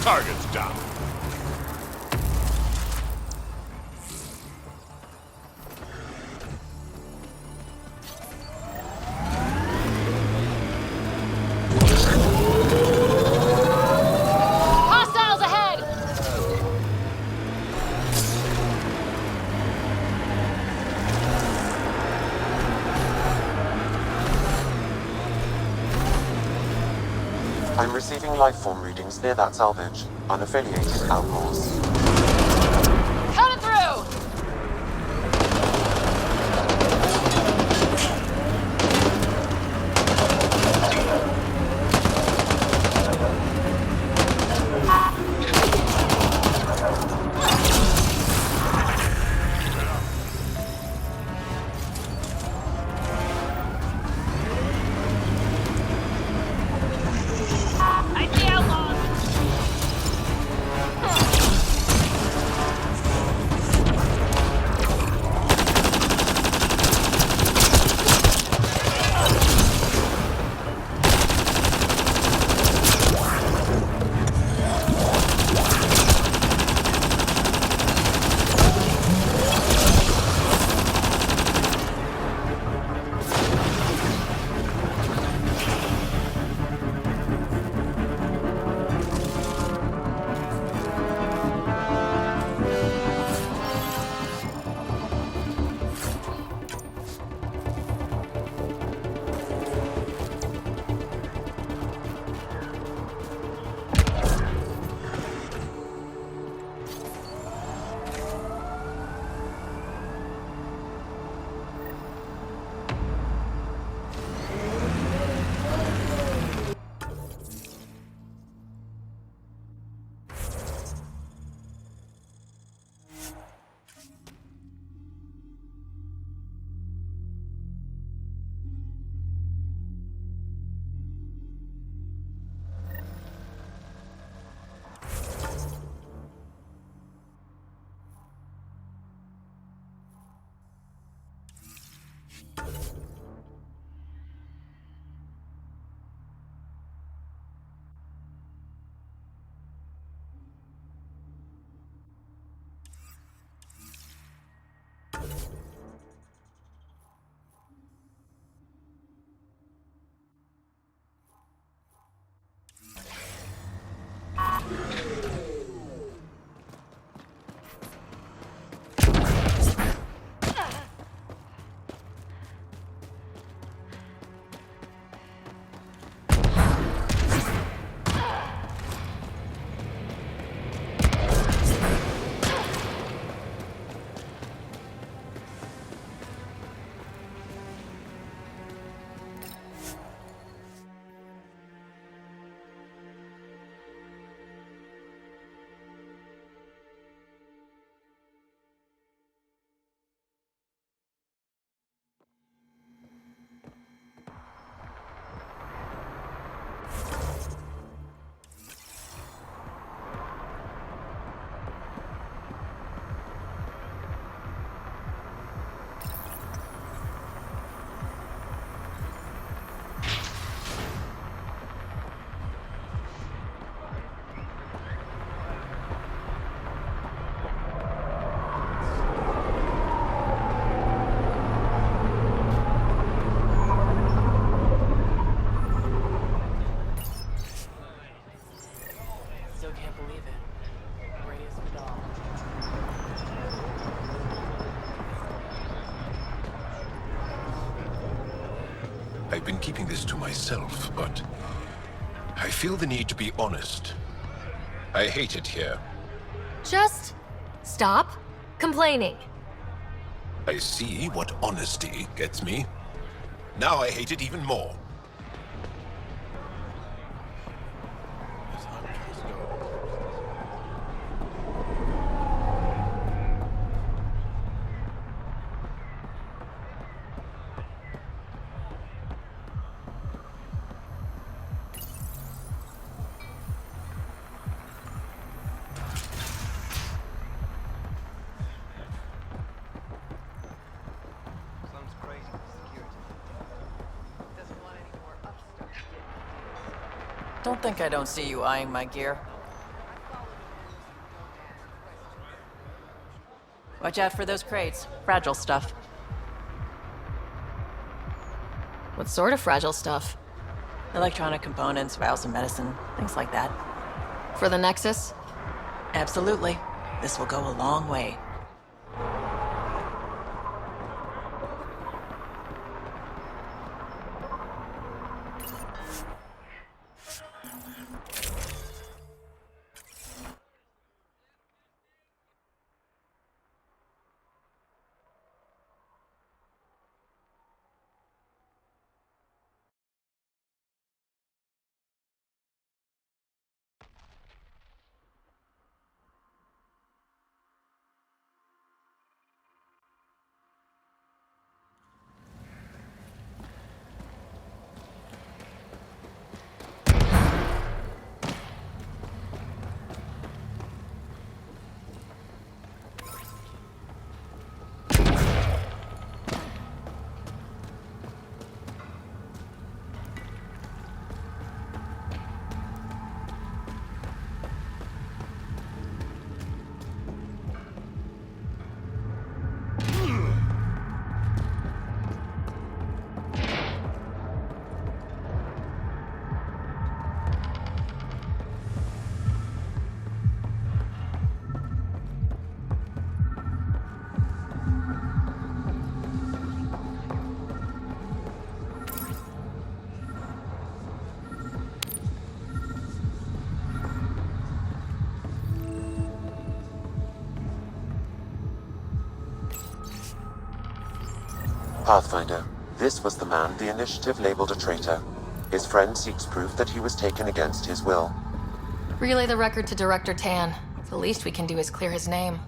Target's down. Hostiles ahead! I'm receiving lifeform readings near that salvage. Unaffiliated outlaws. Coming through! I see outlaws! I've been keeping this to myself, but I feel the need to be honest. I hate it here. Just stop complaining. I see what honesty gets me. Now I hate it even more. Don't think I don't see you eyeing my gear. Watch out for those crates. Fragile stuff. What sort of fragile stuff? Electronic components, vials of medicine, things like that. For the Nexus? Absolutely. This will go a long way. Pathfinder, this was the man the Initiative labeled a traitor. His friend seeks proof that he was taken against his will. Relay the record to Director Tan. The least we can do is clear his name.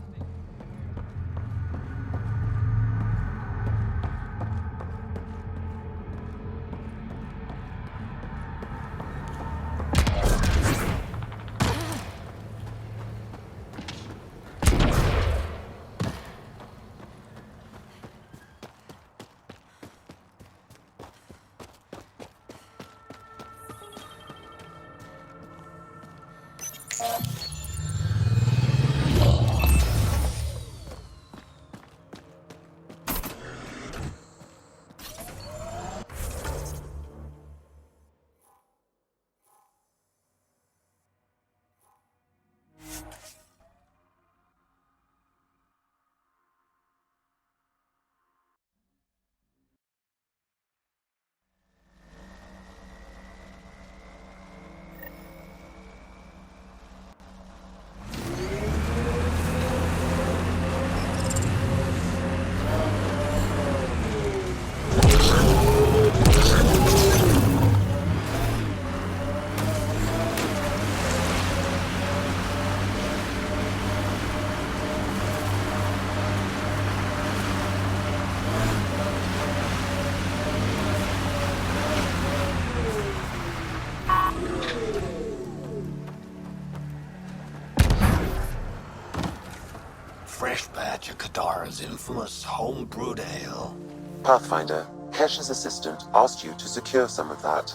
Fresh batch of Katara's infamous home-brewed ale. Pathfinder, Kesh's assistant asked you to secure some of that.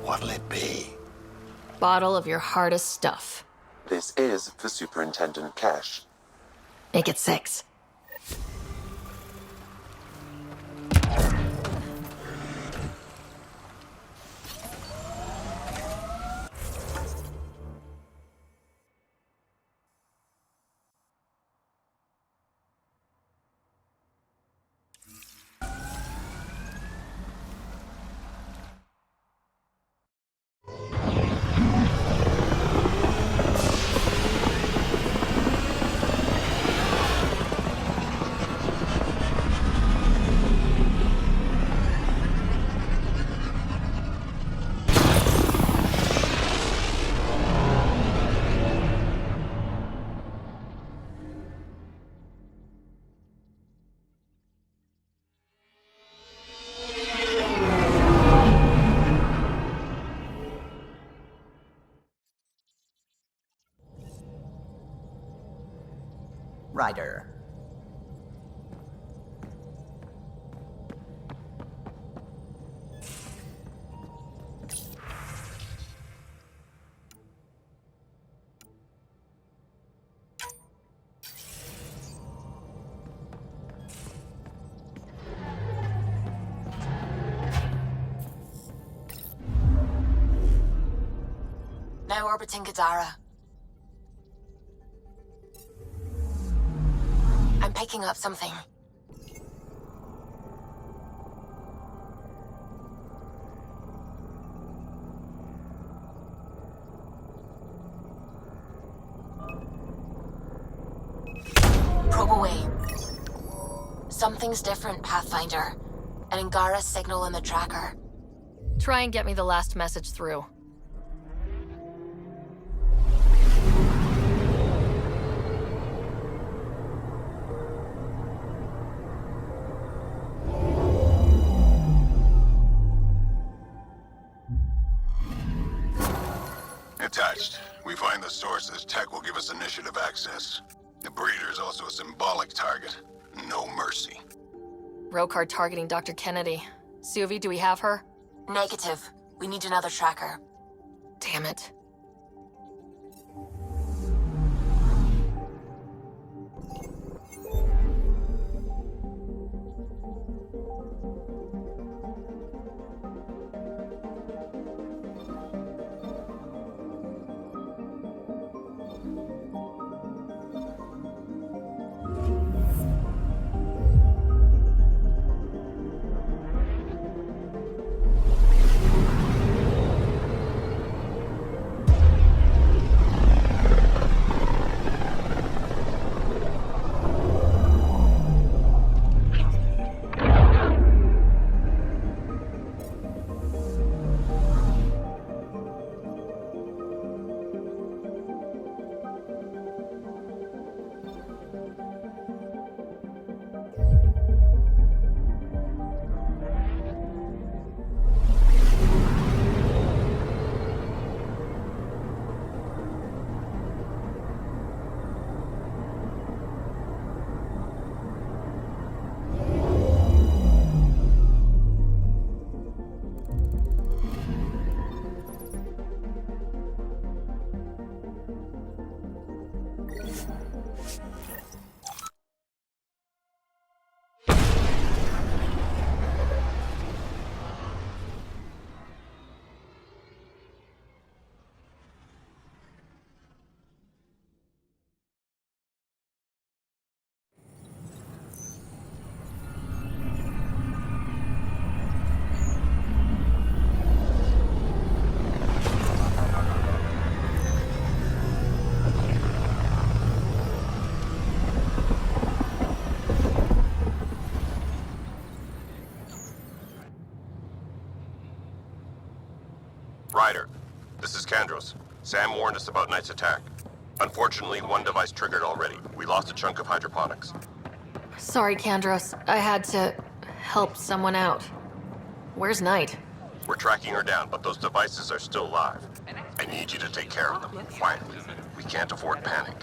What'll it be? Bottle of your hardest stuff. This is for Superintendent Kesh. Make it 6. Ryder. Now orbiting Gadara. I'm picking up something. Probe away. Something's different, Pathfinder. An Angara signal in the tracker. Try and get me the last message through. Attached. We find the sources. Tech will give us initiative access. The breeder is also a symbolic target. No mercy. Rokar targeting Dr. Kennedy. Suvi, do we have her? Negative. We need another tracker. Damn it. Ryder, this is Kandros. Sam warned us about Knight's attack. Unfortunately, one device triggered already. We lost a chunk of hydroponics. Sorry, Kandros. I had to help someone out. Where's Knight? We're tracking her down, but those devices are still live. I need you to take care of them, quietly. We can't afford panic.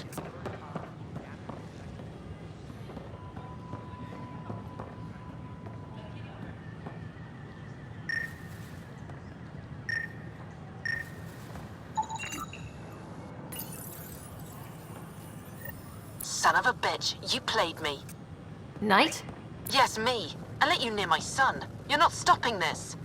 Son of a bitch, you played me. Knight? Yes, me. I let you near my son. You're not stopping this.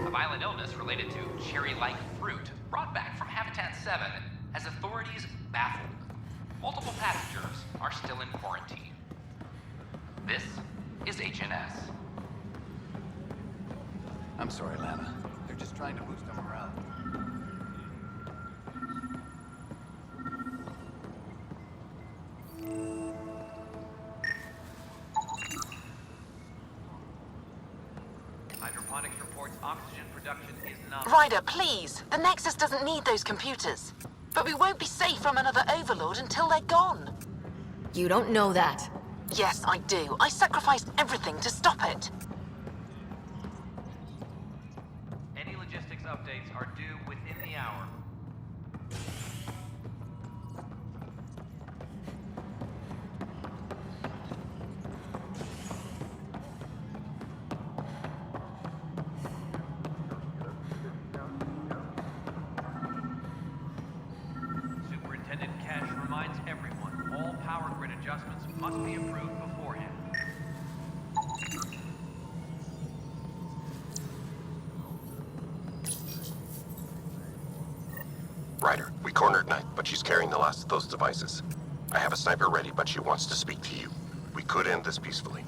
A violent illness related to cherry-like fruit brought back from Habitat 7 has authorities baffled. Multiple passengers are still in quarantine. This is HNS. I'm sorry, Lana. They're just trying to boost them around. Hydroponics reports oxygen production is not... Ryder, please. The Nexus doesn't need those computers. But we won't be safe from another overlord until they're gone. You don't know that. Yes, I do. I sacrificed everything to stop it. Any logistics updates are due within the hour. must be approved beforehand. Ryder, we cornered Knight, but she's carrying the last of those devices. I have a sniper ready, but she wants to speak to you. We could end this peacefully.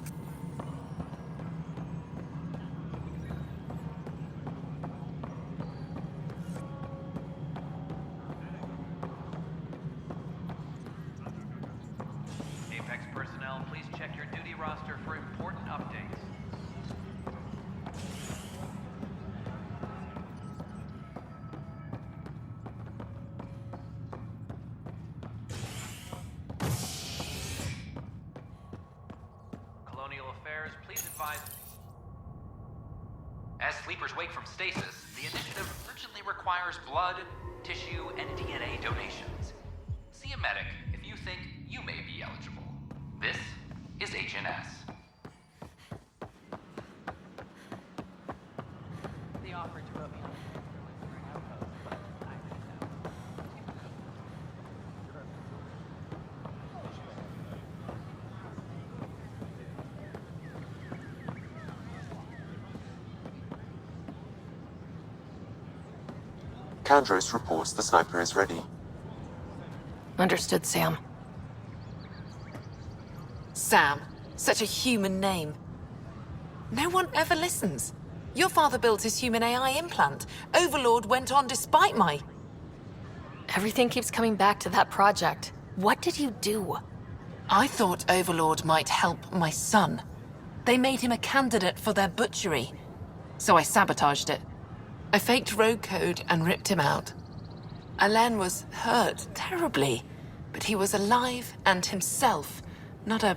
Apex personnel, please check your duty roster for important updates. Colonial Affairs, please advise. As sleepers wake from stasis, the initiative urgently requires blood, tissue, and DNA donations. See a medic if you think you may be eligible. This is HNS. They offered to put me on an outpost, but I didn't know. Kandros reports the sniper is ready. Understood, Sam. Sam. Such a human name. No one ever listens. Your father built his human AI implant. Overlord went on despite my... Everything keeps coming back to that project. What did you do? I thought Overlord might help my son. They made him a candidate for their butchery. So I sabotaged it. I faked rogue code and ripped him out. Alain was hurt terribly, but he was alive and himself, not a...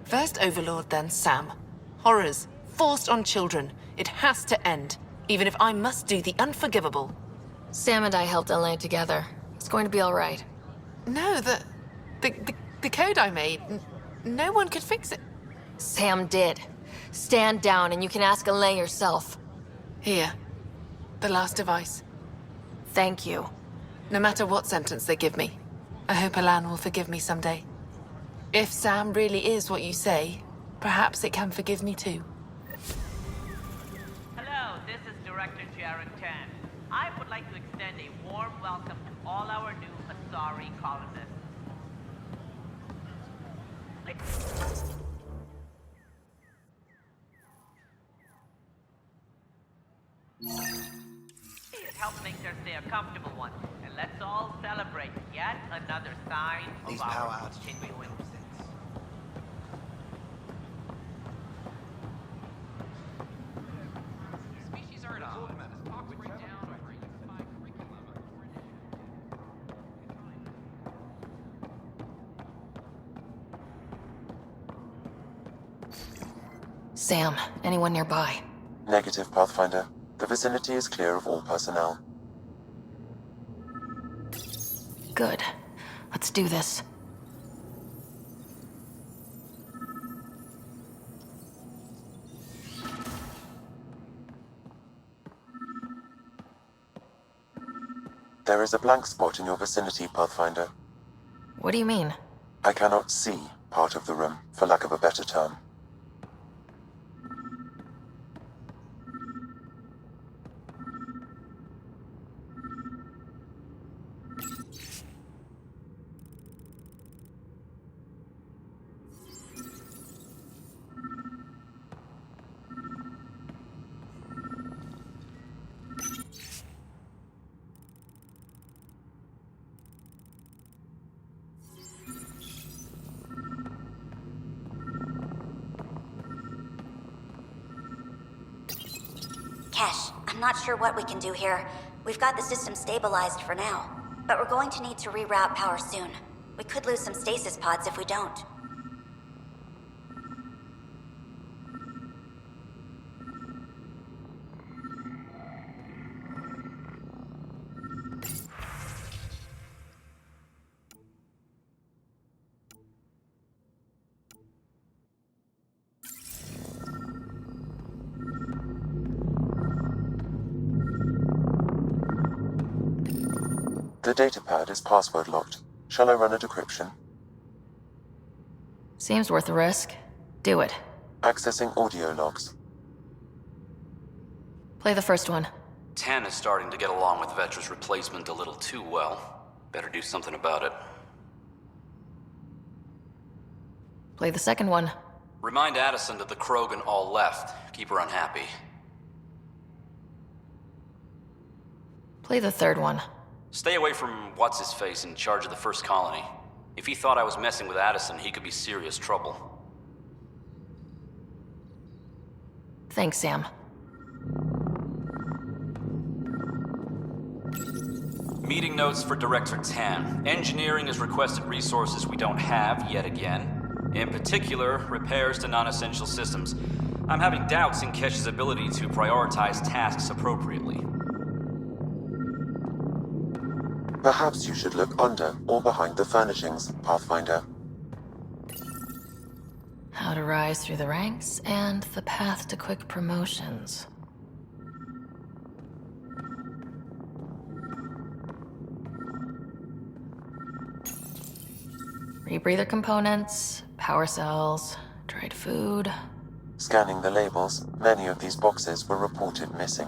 First Overlord, then Sam. Horrors, forced on children. It has to end, even if I must do the unforgivable. Sam and I helped Alain together. It's going to be all right. No, the code I made, no one could fix it. Sam did. Stand down and you can ask Alain yourself. Here, the last device. Thank you. No matter what sentence they give me, I hope Alain will forgive me someday. If Sam really is what you say, perhaps it can forgive me too. Hello, this is Director Jaron Tan. I would like to extend a warm welcome to all our new Asari colonists. Please help make their stay a comfortable one, and let's all celebrate yet another sign These of power our outages continuing. make no sense. Species are at odds. Talks break down over a unified curriculum. Sam, anyone nearby? Negative, Pathfinder. The vicinity is clear of all personnel. Good. Let's do this. There is a blank spot in your vicinity, Pathfinder. What do you mean? I cannot see part of the room, for lack of a better term. Kesh, I'm not sure what we can do here. We've got the system stabilized for now, but we're going to need to reroute power soon. We could lose some stasis pods if we don't. The datapad is password locked. Shall I run a decryption? Seems worth the risk. Do it. Accessing audio logs. Play the first one. 10 is starting to get along with Vetra's replacement a little too well. Better do something about it. Play the second one. Remind Addison that the Krogan all left. Keep her unhappy. Play the third one. Stay away from what's-his-face in charge of the first colony. If he thought I was messing with Addison, he could be serious trouble. Thanks, Sam. Meeting notes for Director Tan. Engineering has requested resources we don't have yet again. In particular, repairs to non-essential systems. I'm having doubts in Kesh's ability to prioritize tasks appropriately. Perhaps you should look under or behind the furnishings, Pathfinder. How to rise through the ranks and the path to quick promotions. Rebreather components, power cells, dried food. Scanning the labels, many of these boxes were reported missing.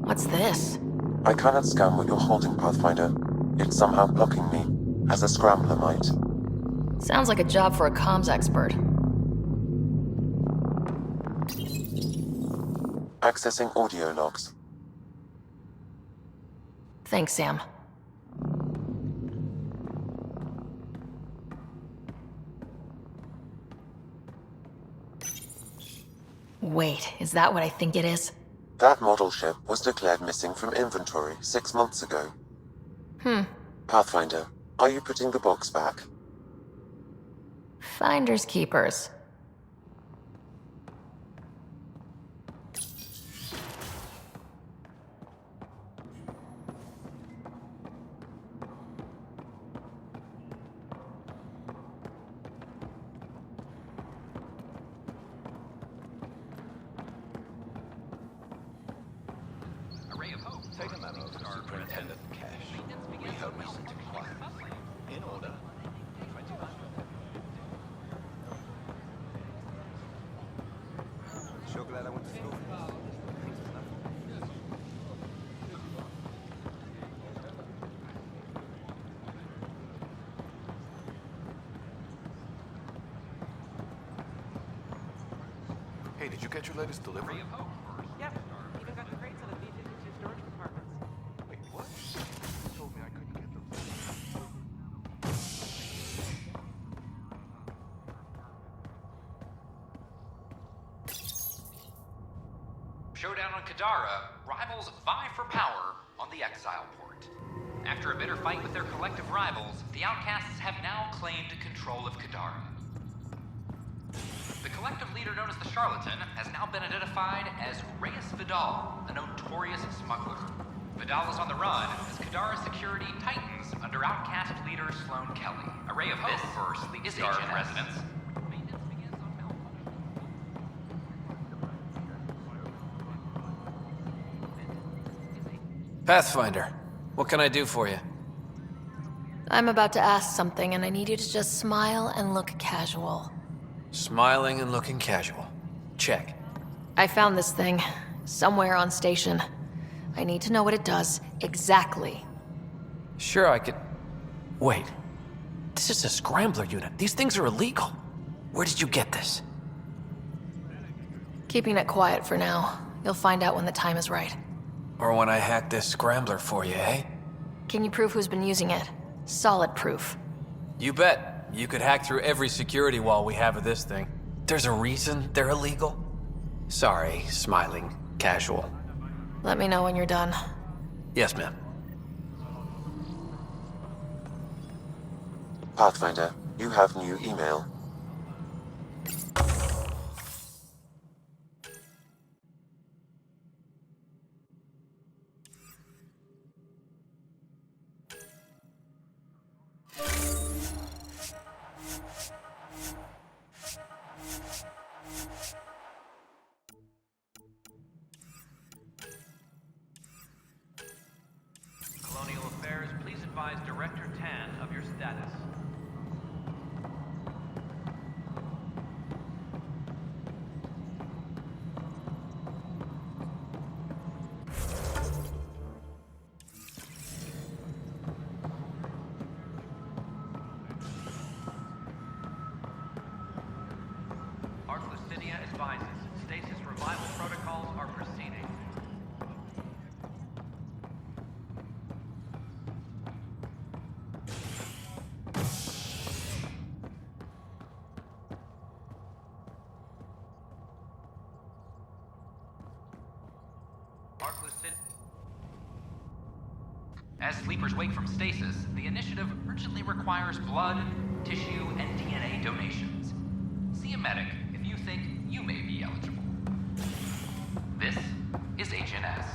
What's this? I cannot scan what you're holding, Pathfinder. It's somehow blocking me, as a scrambler might. Sounds like a job for a comms expert. Accessing audio logs. Thanks, Sam. Wait, is that what I think it is? That model ship was declared missing from inventory 6 months ago. Pathfinder, are you putting the box back? Finders keepers. Take a memo to Superintendent Cash. We have reason to comply. In order. Sure glad I went to school. Hey, did you get your latest delivery? Yep. Even got the crates out of these into storage compartments. Wait, what? You told me I couldn't get them. Showdown on Kadara, rivals vie for power on the Exile Port. After a bitter fight with their collective rivals, the Outcasts have now claimed control of Kadara. The collective leader known as the Charlatan has now been identified as Reyes Vidal, a notorious smuggler. Vidal is on the run as Kadara security tightens under Outcast leader Sloane Kelly. A ray of hope for Sleep Star residents. Maintenance begins on Malcolm. Pathfinder, what can I do for you? I'm about to ask something, and I need you to just smile and look casual. Smiling and looking casual. Check. I found this thing somewhere on station. I need to know what it does exactly. Sure, I could... Wait. This is a scrambler unit. These things are illegal. Where did you get this? Keeping it quiet for now. You'll find out when the time is right. Or when I hack this scrambler for you, eh? Can you prove who's been using it? Solid proof. You bet. You could hack through every security wall we have of this thing. There's a reason they're illegal? Sorry, smiling, casual. Let me know when you're done. Yes, ma'am. Pathfinder, you have new email. Colonial Affairs, please advise Director Tan of your status. Arclucidia advises stasis revival protocols are proceeding. As sleepers wake from stasis, the initiative urgently requires blood, tissue, and DNA donations. See a medic if you think you may be eligible. This is Agent S.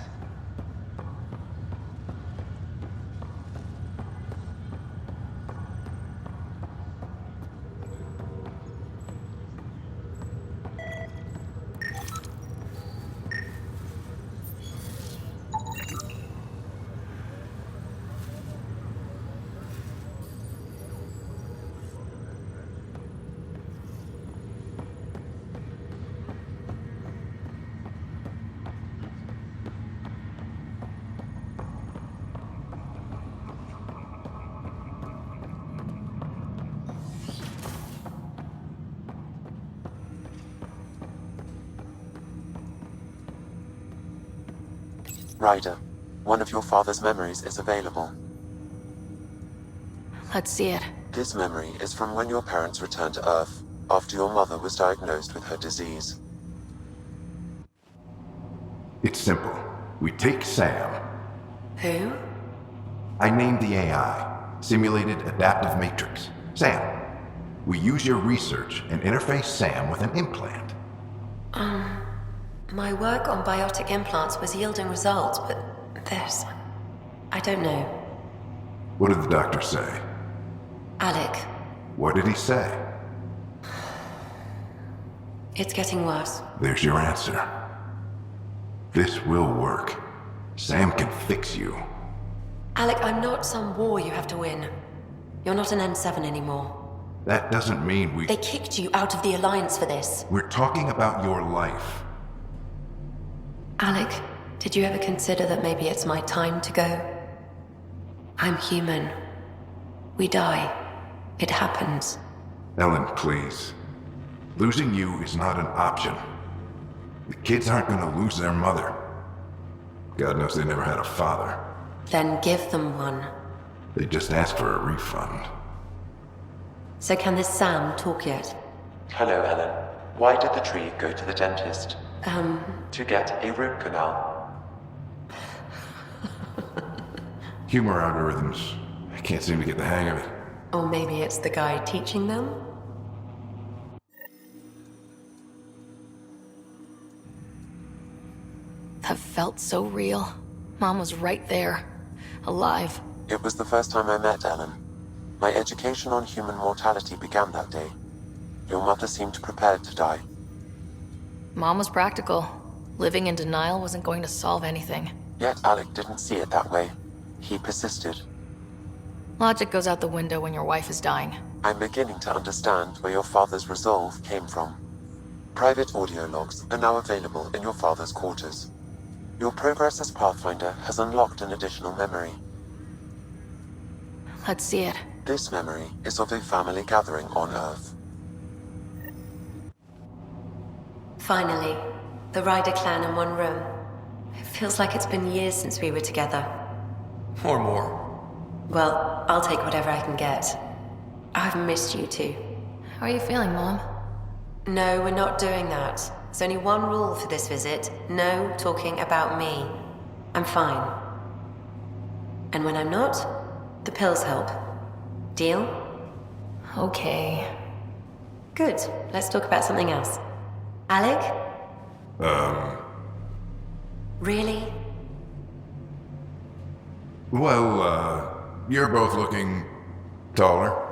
Ryder, one of your father's memories is available. Let's see it. This memory is from when your parents returned to Earth, after your mother was diagnosed with her disease. It's simple. We take Sam. Who? I named the AI, Simulated Adaptive Matrix. Sam. We use your research and interface Sam with an implant. My work on biotic implants was yielding results, but this... I don't know. What did the doctor say? Alec, What did he say? it's getting worse. There's your answer. This will work. Sam can fix you. Alec, I'm not some war you have to win. You're not an N7 anymore. That doesn't mean we... They kicked you out of the Alliance for this. We're talking about your life. Alec, did you ever consider that maybe it's my time to go? I'm human. We die. It happens. Ellen, please. Losing you is not an option. The kids aren't gonna lose their mother. God knows they never had a father. Then give them one. They just asked for a refund. So can this Sam talk yet? Hello, Ellen. Why did the tree go to the dentist? To get a root canal. Humor algorithms. I can't seem to get the hang of it. Or maybe it's the guy teaching them? That felt so real. Mom was right there. Alive. It was the first time I met Ellen. My education on human mortality began that day. Your mother seemed prepared to die. Mom was practical. Living in denial wasn't going to solve anything. Yet Alec didn't see it that way. He persisted. Logic goes out the window when your wife is dying. I'm beginning to understand where your father's resolve came from. Private audio logs are now available in your father's quarters. Your progress as Pathfinder has unlocked an additional memory. Let's see it. This memory is of a family gathering on Earth. Finally, the Ryder clan in one room. It feels like it's been years since we were together. Or more. Well, I'll take whatever I can get. I've missed you too. How are you feeling, Mom? No, we're not doing that. There's only one rule for this visit. No talking about me. I'm fine. And when I'm not, the pills help. Deal? Okay. Good. Let's talk about something else. Alec? Really? Well, you're both looking Taller?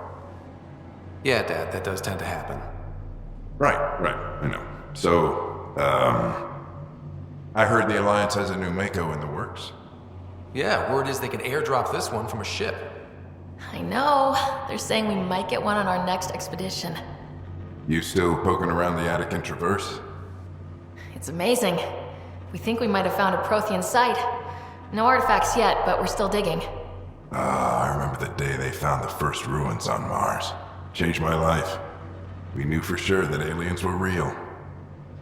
Yeah, Dad, that does tend to happen. Right, I know. So, I heard the Alliance has a new Mako in the works. Yeah, word is they can airdrop this one from a ship. I know. They're saying we might get one on our next expedition. You still poking around the Attican Traverse? It's amazing. We think we might have found a Prothean site. No artifacts yet, but we're still digging. I remember the day they found the first ruins on Mars. Changed my life. We knew for sure that aliens were real.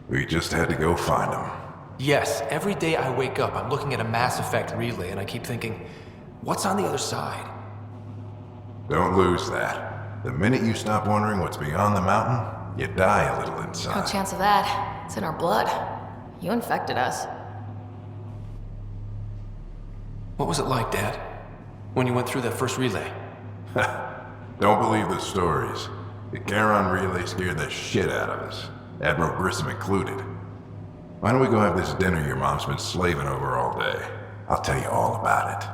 We just had to go find them. Yes, every day I wake up, I'm looking at a Mass Effect relay and I keep thinking, what's on the other side? Don't lose that. The minute you stop wondering what's beyond the mountain, you die a little No inside. chance of that. It's in our blood. You infected us. What was it like, Dad? When you went through that first relay? Don't believe the stories. The Charon relay scared the shit out of us. Admiral Grissom included. Why don't we go have this dinner your mom's been slaving over all day? I'll tell you all about it.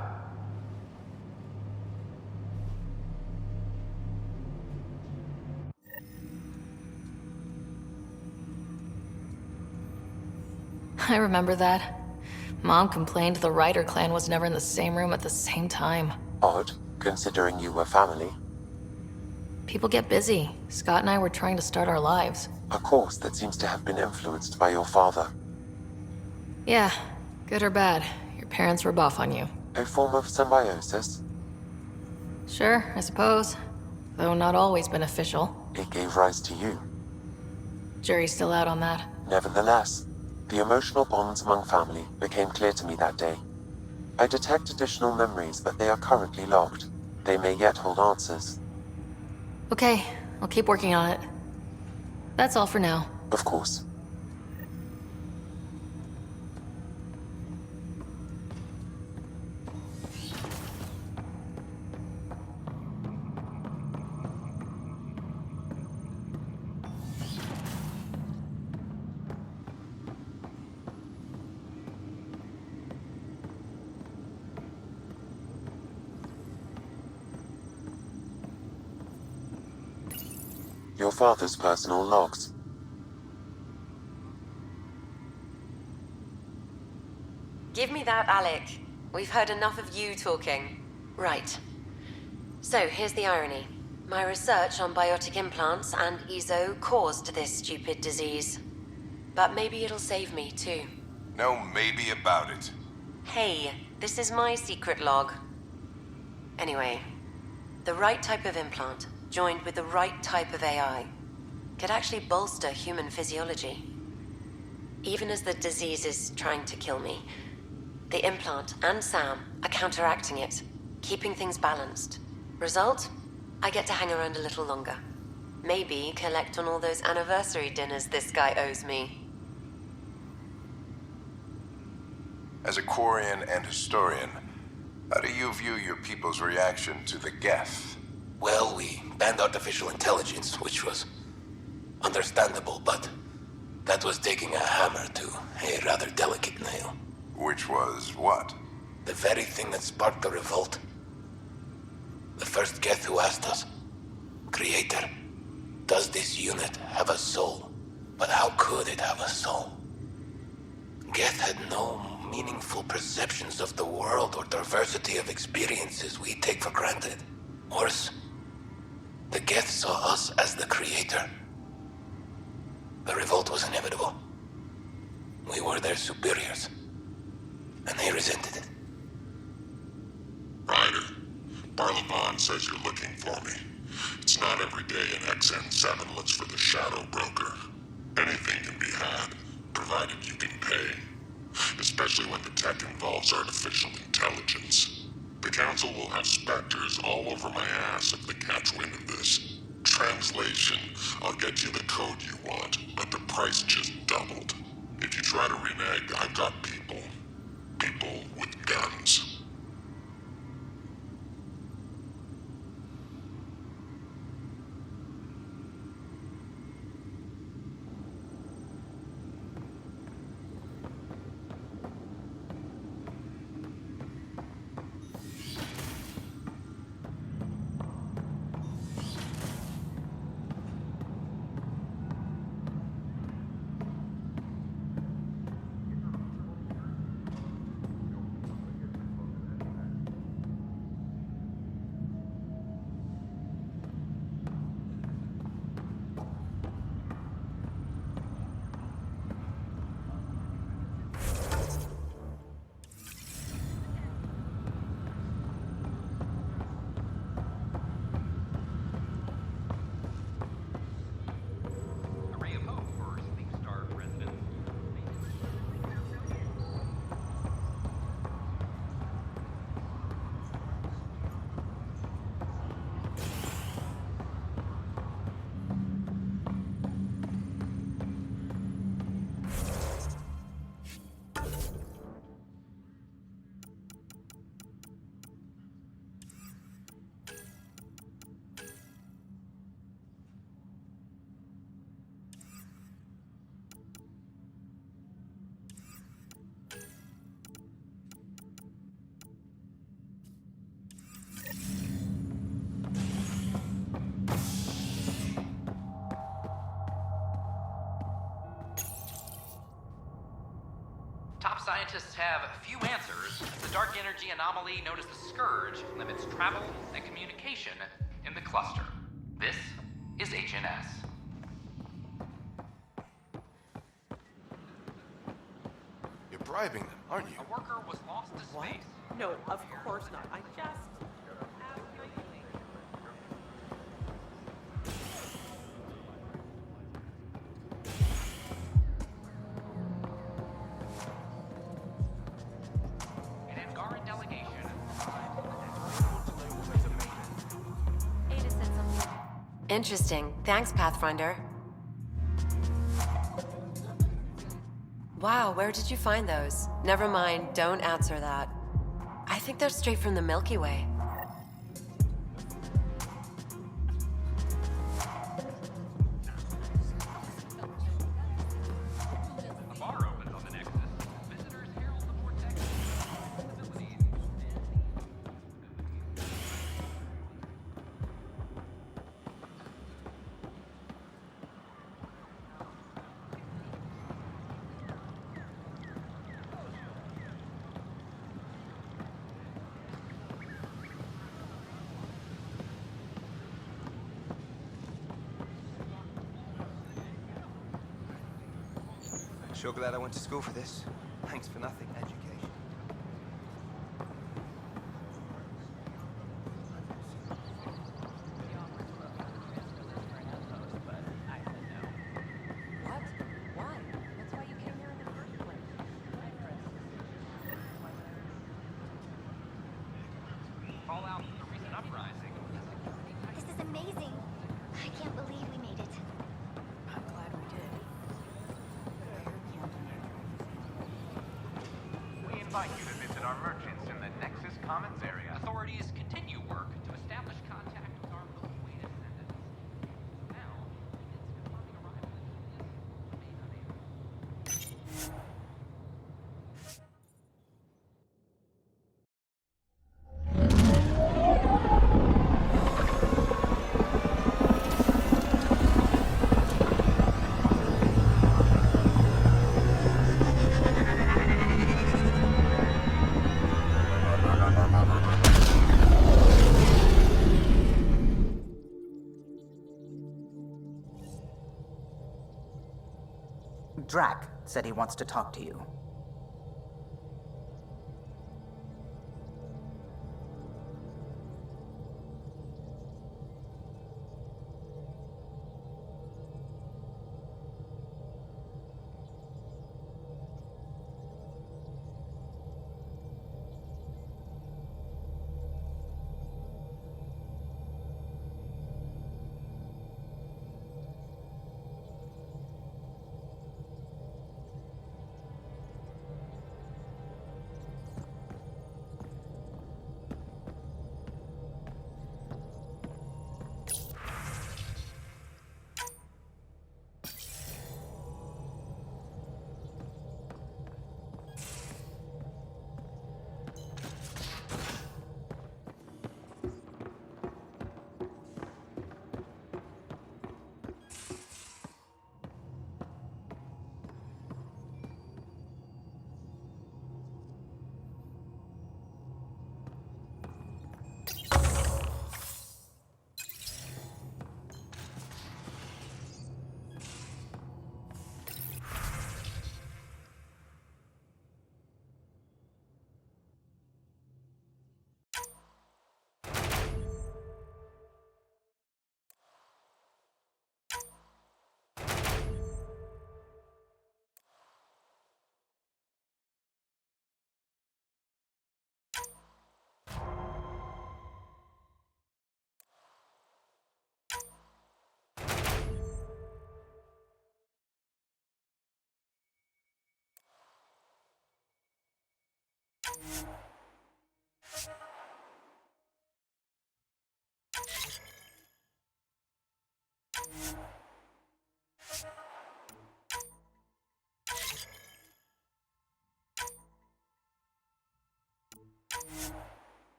I remember that. Mom complained the Ryder clan was never in the same room at the same time. Odd, considering you were family. People get busy. Scott and I were trying to start our lives. A course that seems to have been influenced by your father. Yeah, good or bad, your parents were buff on you. A form of symbiosis? Sure, I suppose. Though not always beneficial. It gave rise to you. Jury's still out on that. Nevertheless, the emotional bonds among family became clear to me that day. I detect additional memories, but they are currently logged. They may yet hold answers. Okay, I'll keep working on it. That's all for now. Of course. Your father's personal logs. Give me that, Alec. We've heard enough of you talking. Right. So, here's the irony. My research on biotic implants and EZO caused this stupid disease. But maybe it'll save me, too. No maybe about it. Hey, this is my secret log. Anyway, the right type of implant, joined with the right type of AI, could actually bolster human physiology. Even as the disease is trying to kill me, the implant and Sam are counteracting it, keeping things balanced. Result? I get to hang around a little longer. Maybe collect on all those anniversary dinners this guy owes me. As a Quarian and historian, how do you view your people's reaction to the Geth? Well, we banned artificial intelligence, which was understandable, but that was taking a hammer to a rather delicate nail. Which was what? The very thing that sparked the revolt. The first Geth who asked us, Creator, does this unit have a soul? But how could it have a soul? Geth had no meaningful perceptions of the world or diversity of experiences we take for granted. Worse, the Geth saw us as the Creator. The revolt was inevitable. We were their superiors, and they resented it. Ryder, Barlaban says you're looking for me. It's not every day an XN7 looks for the Shadow Broker. Anything can be had, provided you can pay. Especially when the tech involves artificial intelligence. The Council will have specters all over my ass if they catch wind of this. Translation, I'll get you the code you want, but the price just doubled. If you try to renege, I've got people. People with guns. scientists have few answers. The dark energy anomaly known as the Scourge limits travel and communication in the cluster. This is HNS. You're bribing them, aren't you? A worker was lost to space. No, of course not. I just... An Angaran delegation. Interesting. Thanks, Pathfinder. Wow, where did you find those? Never mind, don't answer that. I think they're straight from the Milky Way. A bar opens on the Nexus. Visitors herald the vortex possibilities. Sure glad I went to school for this. Thanks for nothing, education. What? Why? That's why you came here in the first place. Fallout from the recent uprising. This is amazing. I can't believe we made it. I'm glad we did. We invite you to visit our merchants in the Nexus Commons area. Authorities continue work to establish contact with our Milky Way descendants. Now, it's confirming arrival. Drac said he wants to talk to you.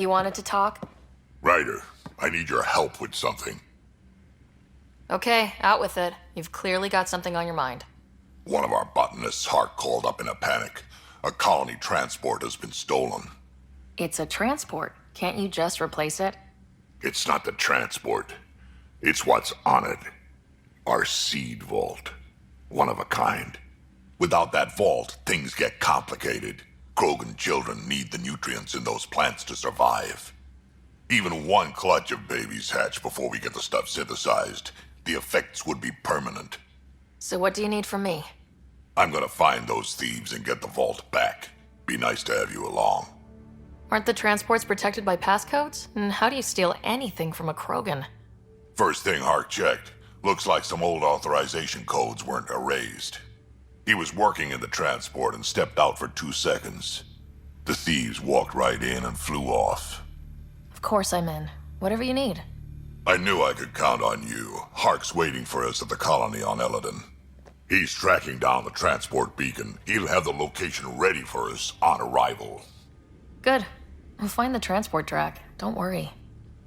You wanted to talk? Ryder, I need your help with something. Okay, out with it. You've clearly got something on your mind. One of our botanists, Hart, called up in a panic. A colony transport has been stolen. It's a transport. Can't you just replace it? It's not the transport. It's what's on it. Our seed vault. One of a kind. Without that vault, things get complicated. Krogan children need the nutrients in those plants to survive. Even one clutch of babies hatch before we get the stuff synthesized. The effects would be permanent. So what do you need from me? I'm gonna find those thieves and get the vault back. Be nice to have you along. Aren't the transports protected by passcodes? And how do you steal anything from a Krogan? First thing Hart checked. Looks like some old authorization codes weren't erased. He was working in the transport and stepped out for 2 seconds. The thieves walked right in and flew off. Of course I'm in. Whatever you need. I knew I could count on you. Hark's waiting for us at the colony on Eladon. He's tracking down the transport beacon. He'll have the location ready for us on arrival. Good. We'll find the transport track. Don't worry.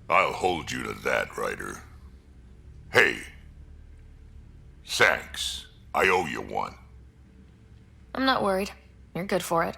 I'll hold you to that, Ryder. Hey. Thanks. I owe you one. I'm not worried. You're good for it.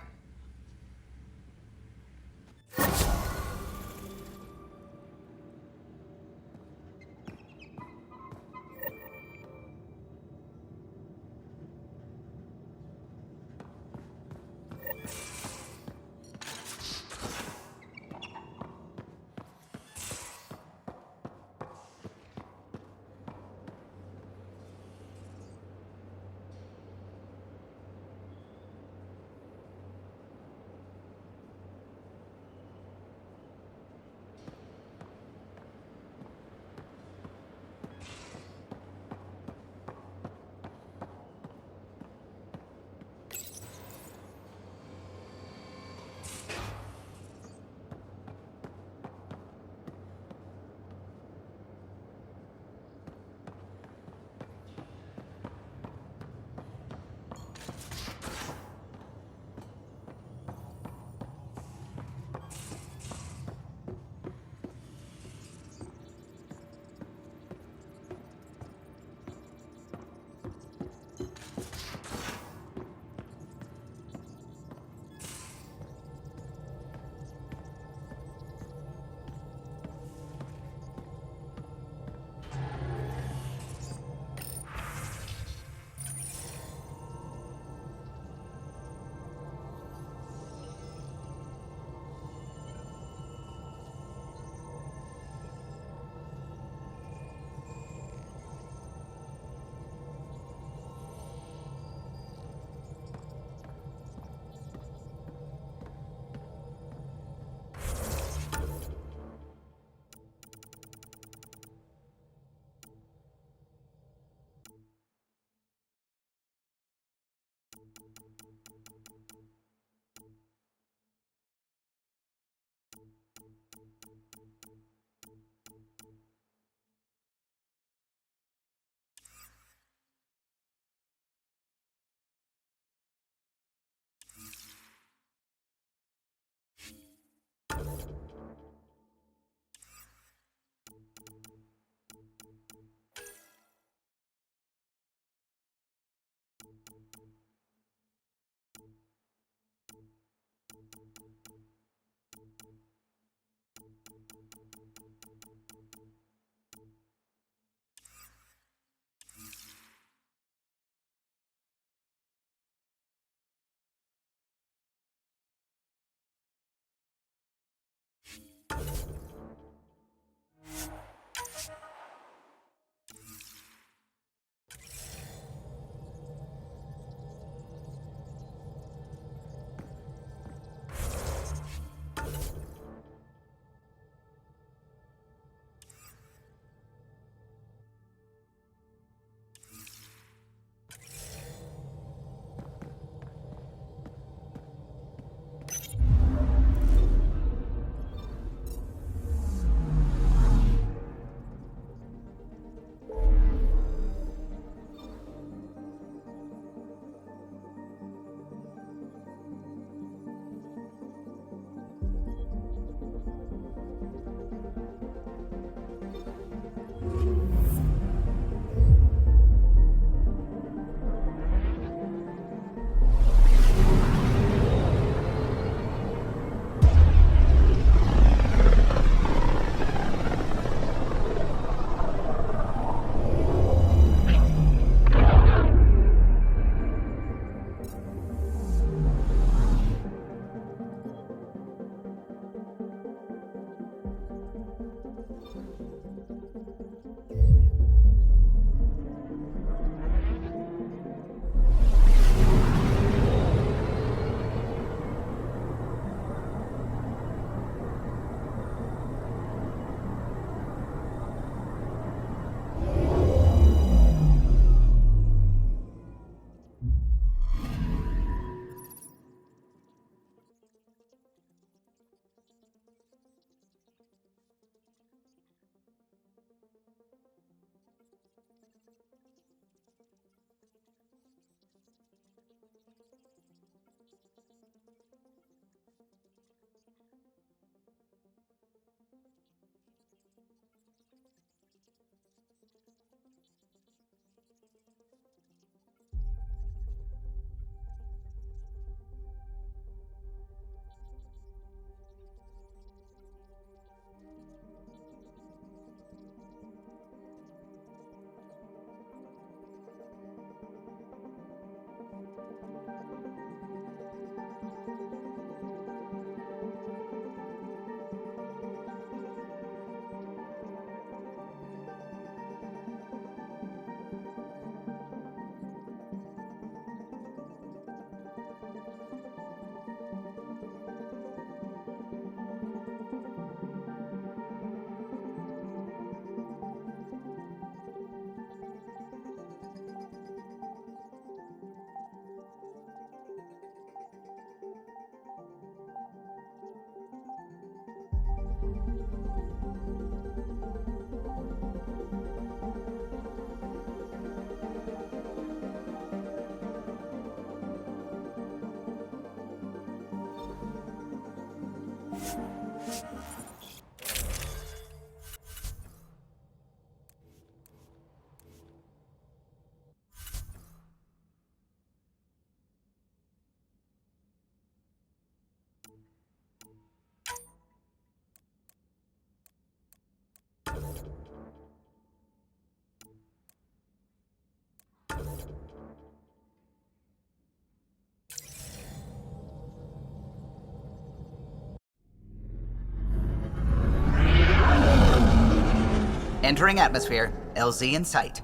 Entering atmosphere. LZ in sight.